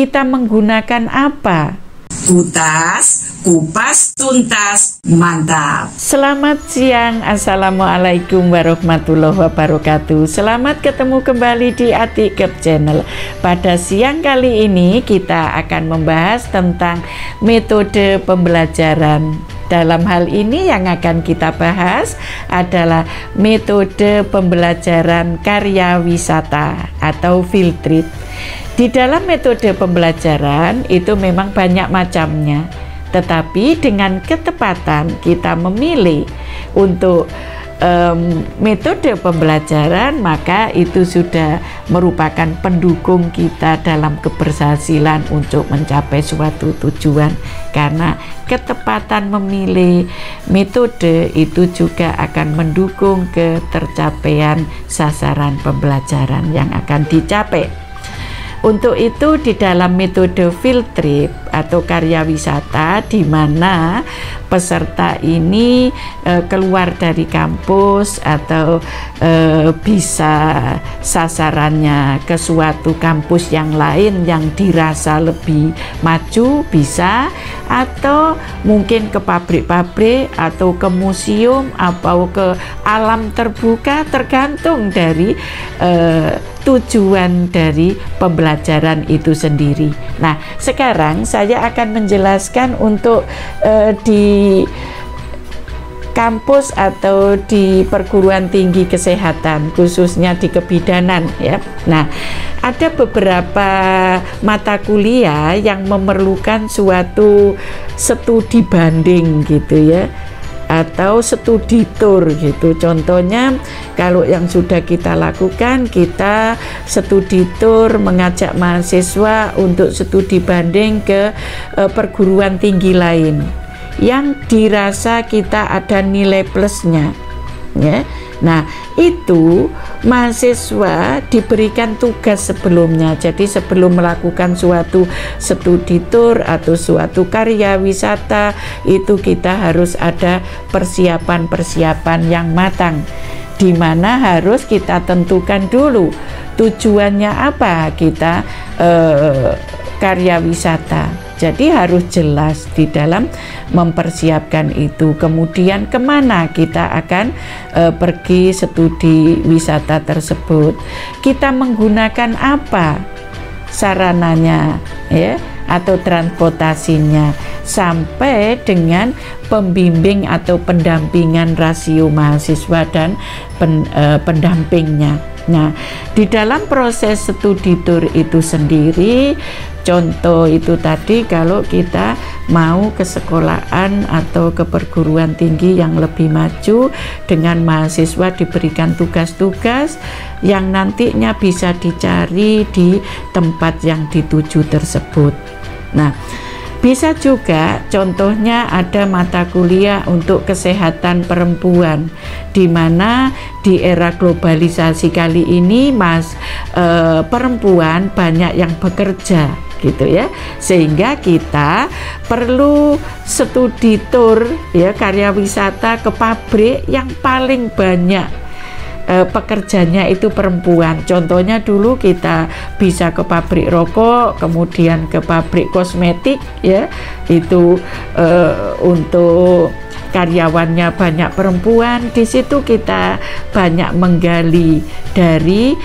kita menggunakan apa? Kutas, kupas, tuntas, mantap. Selamat siang, Assalamualaikum warahmatullahi wabarakatuh. Selamat ketemu kembali di Atikep Channel. Pada siang kali ini kita akan membahas tentang metode pembelajaran. Dalam hal ini yang akan kita bahas adalah metode pembelajaran karya wisata atau field trip. Di dalam metode pembelajaran itu memang banyak macamnya, tetapi dengan ketepatan kita memilih untuk metode pembelajaran, maka itu sudah merupakan pendukung kita dalam keberhasilan untuk mencapai suatu tujuan, karena ketepatan memilih metode itu juga akan mendukung ketercapaian sasaran pembelajaran yang akan dicapai. Untuk itu di dalam metode field trip atau karya wisata, di mana peserta ini keluar dari kampus atau bisa sasarannya ke suatu kampus yang lain yang dirasa lebih maju, bisa, atau mungkin ke pabrik-pabrik atau ke museum atau ke alam terbuka, tergantung dari tujuan dari pembelajaran itu sendiri. Nah, sekarang saya akan menjelaskan untuk di kampus atau di perguruan tinggi kesehatan, khususnya di kebidanan ya. Nah, ada beberapa mata kuliah yang memerlukan suatu studi banding gitu ya, atau studi tour gitu. Contohnya kalau yang sudah kita lakukan, kita studi tour mengajak mahasiswa untuk studi banding ke perguruan tinggi lain yang dirasa kita ada nilai plusnya ya. Nah, itu mahasiswa diberikan tugas sebelumnya. Jadi sebelum melakukan suatu studi tour atau suatu karya wisata, itu kita harus ada persiapan-persiapan yang matang, di mana harus kita tentukan dulu tujuannya apa kita karya wisata. Jadi harus jelas di dalam mempersiapkan itu. Kemudian kemana kita akan pergi studi wisata tersebut. Kita menggunakan apa sarananya ya, atau transportasinya, sampai dengan pembimbing atau pendampingan rasio mahasiswa dan pendampingnya. Nah, di dalam proses studi tour itu sendiri, contoh itu tadi kalau kita mau ke sekolahan atau ke perguruan tinggi yang lebih maju, dengan mahasiswa diberikan tugas-tugas yang nantinya bisa dicari di tempat yang dituju tersebut. Nah, bisa juga contohnya ada mata kuliah untuk kesehatan perempuan, di mana di era globalisasi kali ini perempuan banyak yang bekerja gitu ya, sehingga kita perlu studi tour ya, karya wisata ke pabrik yang paling banyak pekerjanya itu perempuan. Contohnya dulu kita bisa ke pabrik rokok, kemudian ke pabrik kosmetik ya, itu untuk karyawannya banyak perempuan. Di situ kita banyak menggali dari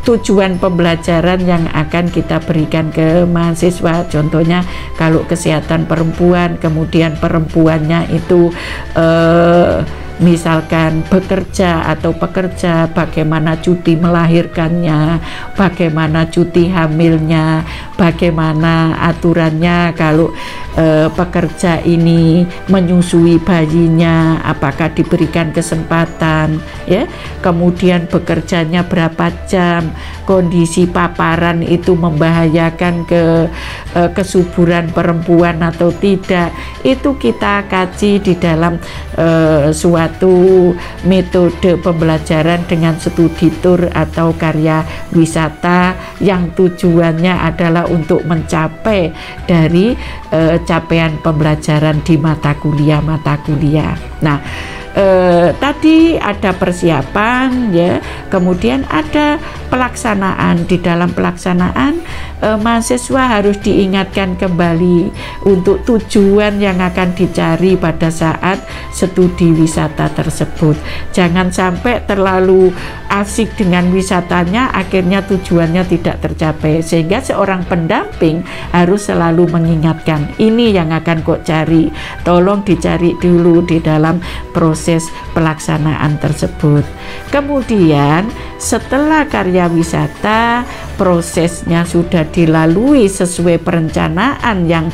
tujuan pembelajaran yang akan kita berikan ke mahasiswa. Contohnya kalau kesehatan perempuan, kemudian perempuannya itu misalkan bekerja atau pekerja, bagaimana cuti melahirkannya, bagaimana cuti hamilnya, bagaimana aturannya kalau pekerja ini menyusui bayinya, apakah diberikan kesempatan ya, kemudian bekerjanya berapa jam, kondisi paparan itu membahayakan kesuburan perempuan atau tidak, itu kita kaji di dalam suatu metode pembelajaran dengan studi tour atau karya wisata yang tujuannya adalah untuk mencapai dari capaian pembelajaran di mata kuliah. Nah, tadi ada persiapan ya, kemudian ada pelaksanaan. Di dalam pelaksanaan mahasiswa harus diingatkan kembali untuk tujuan yang akan dicari pada saat studi wisata tersebut. Jangan sampai terlalu asik dengan wisatanya akhirnya tujuannya tidak tercapai, sehingga seorang pendamping harus selalu mengingatkan, ini yang akan kok cari, tolong dicari dulu di dalam proses pelaksanaan tersebut. Kemudian setelah karya wisata prosesnya sudah dilalui sesuai perencanaan yang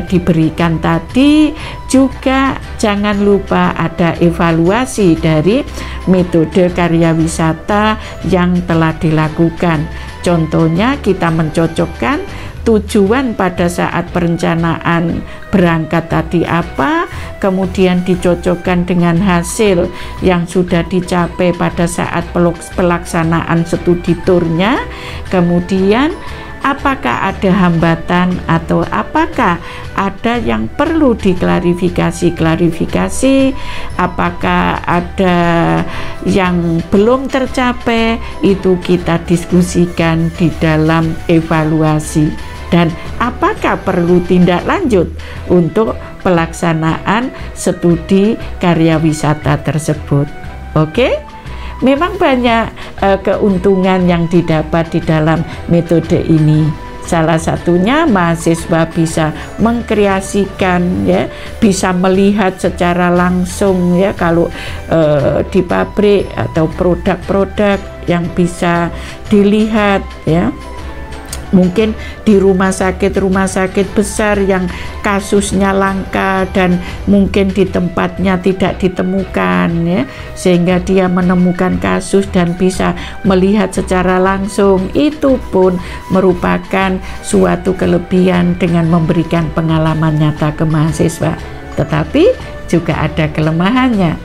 diberikan tadi, juga jangan lupa ada evaluasi dari metode karya wisata yang telah dilakukan. Contohnya kita mencocokkan tujuan pada saat perencanaan berangkat tadi apa, kemudian dicocokkan dengan hasil yang sudah dicapai pada saat pelaksanaan studi turnya, kemudian apakah ada hambatan atau apakah ada yang perlu diklarifikasi, apakah ada yang belum tercapai, itu kita diskusikan di dalam evaluasi, dan apakah perlu tindak lanjut untuk pelaksanaan studi karya wisata tersebut. Oke? Memang banyak keuntungan yang didapat di dalam metode ini. Salah satunya mahasiswa bisa mengkreasikan, ya, bisa melihat secara langsung, ya, kalau di pabrik atau produk-produk yang bisa dilihat, ya. Mungkin di rumah sakit besar yang kasusnya langka dan mungkin di tempatnya tidak ditemukan, ya, sehingga dia menemukan kasus dan bisa melihat secara langsung. Itu pun merupakan suatu kelebihan dengan memberikan pengalaman nyata ke mahasiswa. Tetapi juga ada kelemahannya,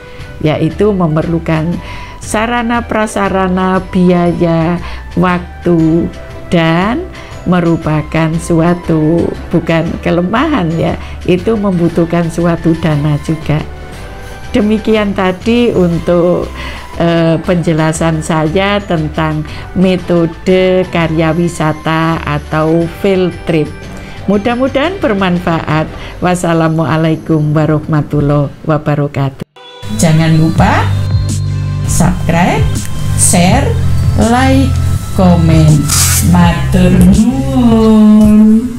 yaitu memerlukan sarana prasarana, biaya, waktu, dan merupakan suatu, bukan kelemahan, ya, itu membutuhkan suatu dana juga. Demikian tadi untuk penjelasan saya tentang metode karya wisata atau field trip. Mudah-mudahan bermanfaat. Wassalamualaikum warahmatullahi wabarakatuh. Jangan lupa subscribe, share, like, komen. Matur nuwun.